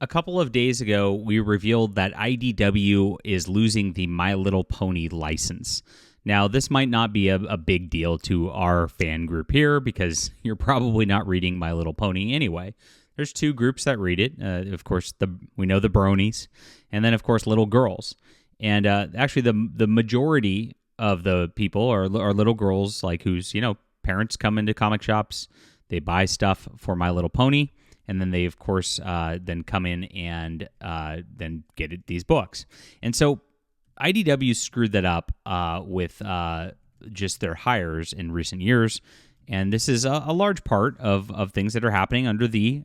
a couple of days ago, we revealed that IDW is losing the My Little Pony license. Now, this might not be a big deal to our fan group here because you're probably not reading My Little Pony anyway. There's two groups that read it. Of course, we know the bronies, and then, of course, little girls. And actually, the majority of the people are little girls, like whose parents come into comic shops, they buy stuff for My Little Pony, and then they, of course, then come in and then get these books. And so IDW screwed that up with just their hires in recent years, and this is a large part of things that are happening under the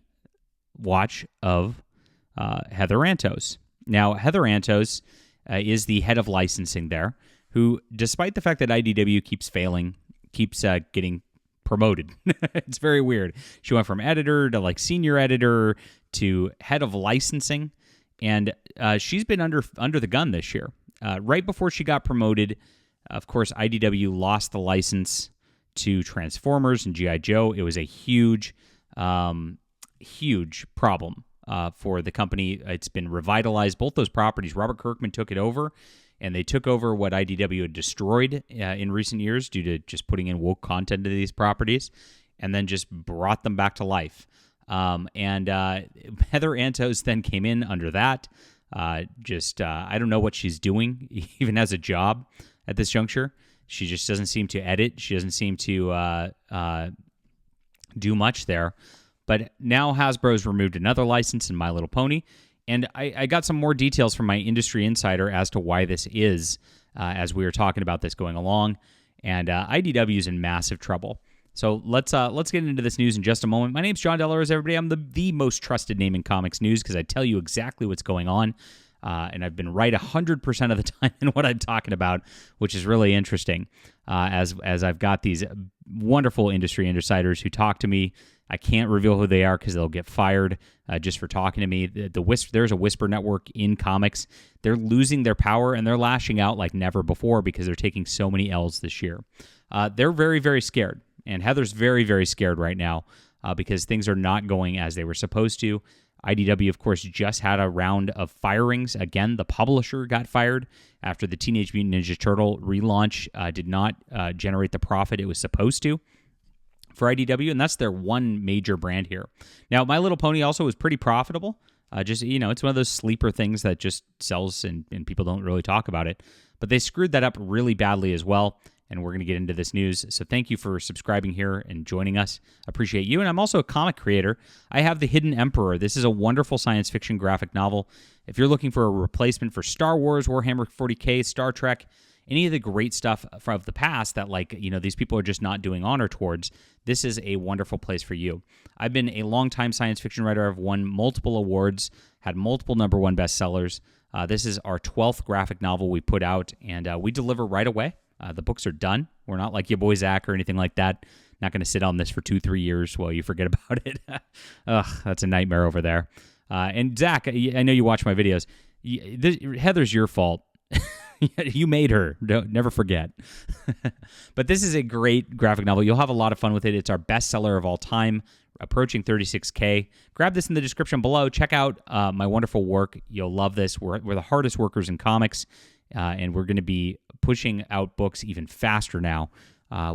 watch of Heather Antos. Now, Heather Antos is the head of licensing there, who, despite the fact that IDW keeps failing, keeps getting promoted. It's very weird. She went from editor to senior editor to head of licensing, and she's been under the gun this year. Right before she got promoted, of course, IDW lost the license to Transformers and G.I. Joe. It was a huge problem for the company. It's been revitalized. Both those properties, Robert Kirkman took it over, and they took over what IDW had destroyed in recent years due to just putting in woke content to these properties, and then just brought them back to life. And Heather Antos then came in under that. I don't know what she's doing, even as a job at this juncture. She just doesn't seem to edit. She doesn't seem to do much there. But now Hasbro's removed another license in My Little Pony. And I got some more details from my industry insider as to why this is, as we were talking about this going along. And IDW is in massive trouble. So let's get into this news in just a moment. My name's John Delarose, everybody. I'm the most trusted name in comics news because I tell you exactly what's going on. And I've been right 100% of the time in what I'm talking about, which is really interesting. As I've got these wonderful industry insiders who talk to me. I can't reveal who they are because they'll get fired just for talking to me. There's a Whisper network in comics. They're losing their power, and they're lashing out like never before because they're taking so many L's this year. They're very, very scared, and Heather's very, very scared right now because things are not going as they were supposed to. IDW, of course, just had a round of firings. Again, the publisher got fired after the Teenage Mutant Ninja Turtle relaunch did not generate the profit it was supposed to for IDW, and that's their one major brand here. Now, My Little Pony also was pretty profitable. It's one of those sleeper things that just sells and people don't really talk about it. But they screwed that up really badly as well, and we're going to get into this news. So thank you for subscribing here and joining us. Appreciate you. And I'm also a comic creator. I have The Hidden Emperor. This is a wonderful science fiction graphic novel. If you're looking for a replacement for Star Wars, Warhammer 40K, Star Trek, any of the great stuff from the past that these people are just not doing honor towards, this is a wonderful place for you. I've been a longtime science fiction writer. I've won multiple awards, had multiple #1 bestsellers. This is our 12th graphic novel we put out, and we deliver right away. The books are done. We're not like your boy Zach or anything like that. Not going to sit on this for 2-3 years while you forget about it. Ugh, that's a nightmare over there. And Zach, I know you watch my videos. Heather's your fault. You made her. Never forget. But this is a great graphic novel. You'll have a lot of fun with it. It's our bestseller of all time, approaching 36K. Grab this in the description below. Check out my wonderful work. You'll love this. We're the hardest workers in comics, and we're going to be pushing out books even faster now.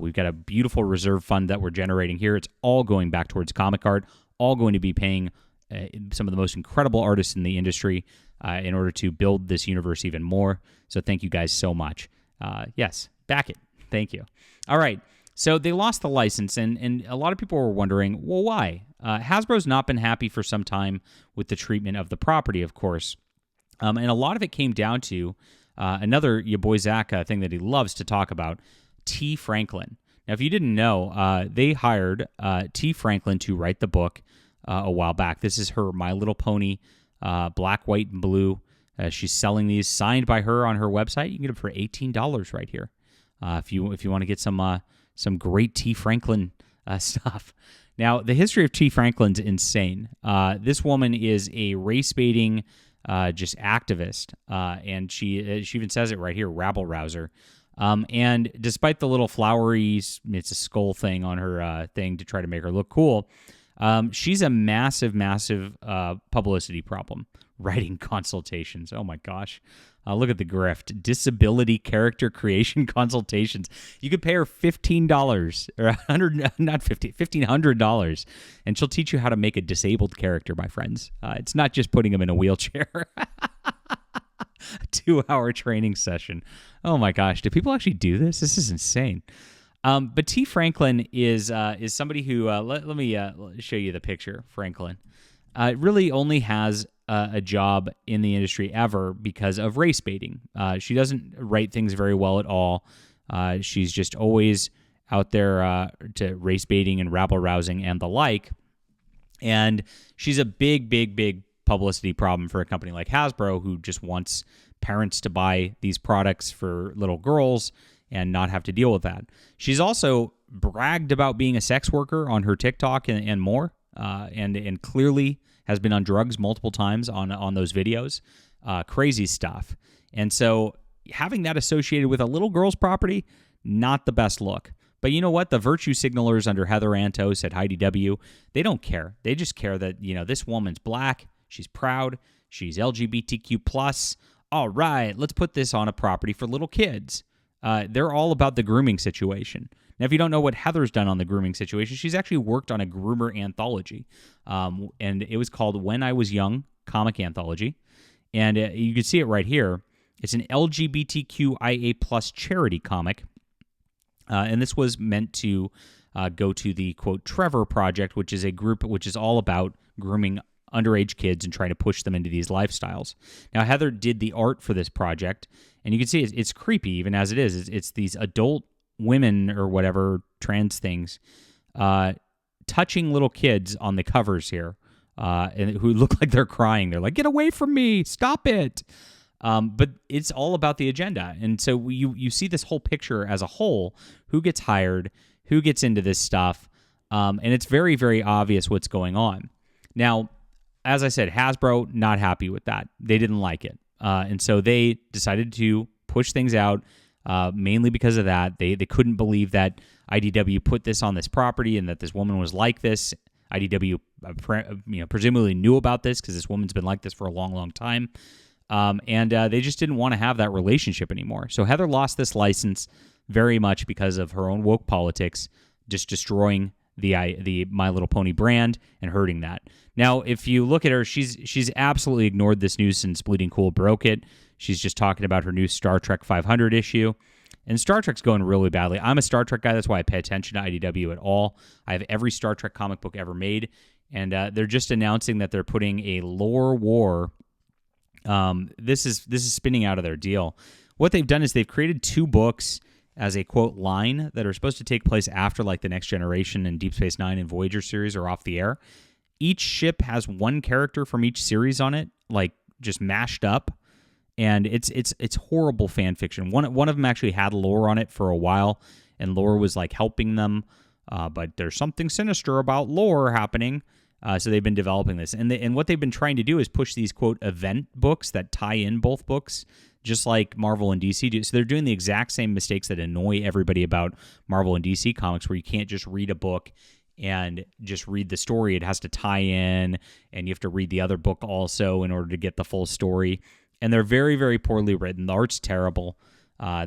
We've got a beautiful reserve fund that we're generating here. It's all going back towards comic art, all going to be paying some of the most incredible artists in the industry in order to build this universe even more. So thank you guys so much. Yes, back it. Thank you. All right. So they lost the license, and a lot of people were wondering, well, why? Hasbro's not been happy for some time with the treatment of the property, of course. And a lot of it came down to another, your boy Zach, thing that he loves to talk about, T. Franklin. Now, if you didn't know, they hired T. Franklin to write the book a while back. This is her My Little Pony, black, white, and blue. She's selling these signed by her on her website. You can get them for $18 right here. If you want to get some great T. Franklin stuff. Now, the history of T. Franklin's insane. This woman is a race-baiting just activist, and she even says it right here, rabble-rouser. And despite the little flowery, it's a skull thing on her thing to try to make her look cool, She's a massive, massive publicity problem. Writing consultations. Oh my gosh. Look at the grift. Disability character creation consultations. You could pay her $15 or $1,500, and she'll teach you how to make a disabled character, my friends. It's not just putting them in a wheelchair. A 2-hour training session. Oh my gosh. Do people actually do this? This is insane. But T. Franklin is somebody who, let me show you the picture, Franklin. Really only has a job in the industry ever because of race baiting. She doesn't write things very well at all. She's just always out there to race baiting and rabble-rousing and the like. And she's a big, big, big publicity problem for a company like Hasbro, who just wants parents to buy these products for little girls and not have to deal with that. She's also bragged about being a sex worker on her TikTok and more, and clearly has been on drugs multiple times on those videos. Crazy stuff. And so having that associated with a little girl's property, not the best look. But you know what? The virtue signalers under Heather Antos at IDW, they don't care. They just care that, this woman's black, she's proud, she's LGBTQ+. All right, let's put this on a property for little kids. They're all about the grooming situation. Now, if you don't know what Heather's done on the grooming situation, she's actually worked on a groomer anthology, and it was called When I Was Young Comic Anthology, and you can see it right here. It's an LGBTQIA+ charity comic, and this was meant to go to the, quote, Trevor Project, which is a group which is all about grooming underage kids and trying to push them into these lifestyles. Now, Heather did the art for this project, and you can see it's creepy even as it is. It's these adult women or whatever, trans things, touching little kids on the covers here, and who look like they're crying. They're like, get away from me, stop it. But it's all about the agenda. And so you see this whole picture as a whole, who gets hired, who gets into this stuff, and it's very, very obvious what's going on. Now, as I said, Hasbro, not happy with that. They didn't like it. And so they decided to push things out, mainly because of that. They couldn't believe that IDW put this on this property and that this woman was like this. IDW presumably knew about this because this woman's been like this for a long, long time. And they just didn't want to have that relationship anymore. So Heather lost this license very much because of her own woke politics, just destroying the My Little Pony brand and hurting that. Now, if you look at her, she's absolutely ignored this news since Bleeding Cool broke it. She's just talking about her new Star Trek 500 issue. And Star Trek's going really badly. I'm a Star Trek guy. That's why I pay attention to IDW at all. I have every Star Trek comic book ever made. And they're just announcing that they're putting a lore war. This is spinning out of their deal. What they've done is they've created 2 books as a, quote, line that are supposed to take place after, like, the Next Generation and Deep Space Nine and Voyager series are off the air. Each ship has one character from each series on it, like, just mashed up. And it's horrible fan fiction. One of them actually had lore on it for a while, and lore was, like, helping them. But there's something sinister about lore happening. So they've been developing this. And what they've been trying to do is push these, quote, event books that tie in both books, just like Marvel and DC do. So they're doing the exact same mistakes that annoy everybody about Marvel and DC comics, where you can't just read a book and just read the story. It has to tie in, and you have to read the other book also in order to get the full story. And they're very, very poorly written. The art's terrible.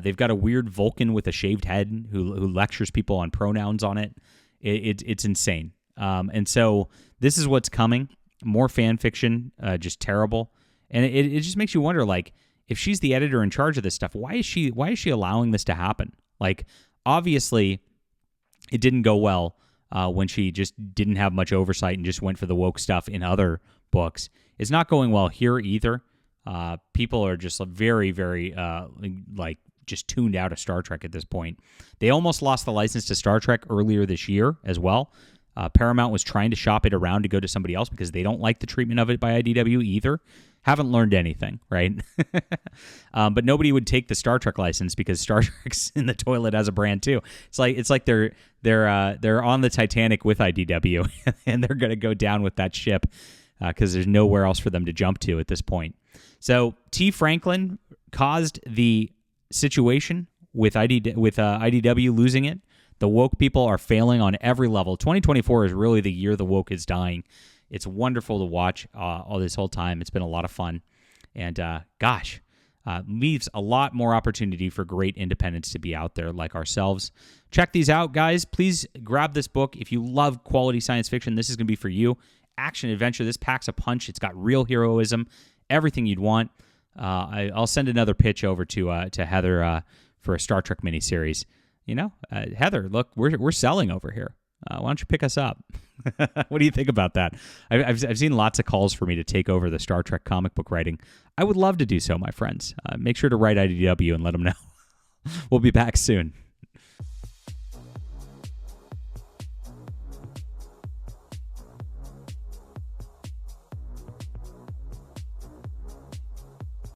They've got a weird Vulcan with a shaved head who lectures people on pronouns on it. It's insane. And so this is what's coming. More fan fiction, just terrible. And it just makes you wonder, like, if she's the editor in charge of this stuff, why is she allowing this to happen? Like, obviously, it didn't go well when she just didn't have much oversight and just went for the woke stuff in other books. It's not going well here either. People are just very, very, just tuned out of Star Trek at this point. They almost lost the license to Star Trek earlier this year as well. Paramount was trying to shop it around to go to somebody else because they don't like the treatment of it by IDW either. Haven't learned anything, right? But nobody would take the Star Trek license because Star Trek's in the toilet as a brand too. It's like they're on the Titanic with IDW and they're going to go down with that ship because there's nowhere else for them to jump to at this point. So T. Franklin caused the situation with IDW losing it. The woke people are failing on every level. 2024 is really the year the woke is dying. It's wonderful to watch all this whole time. It's been a lot of fun. And leaves a lot more opportunity for great independents to be out there like ourselves. Check these out, guys. Please grab this book. If you love quality science fiction, this is going to be for you. Action adventure. This packs a punch. It's got real heroism, everything you'd want. I'll send another pitch over to Heather for a Star Trek miniseries. Heather, look, we're selling over here. Why don't you pick us up? What do you think about that? I've seen lots of calls for me to take over the Star Trek comic book writing. I would love to do so, my friends. Make sure to write IDW and let them know. We'll be back soon.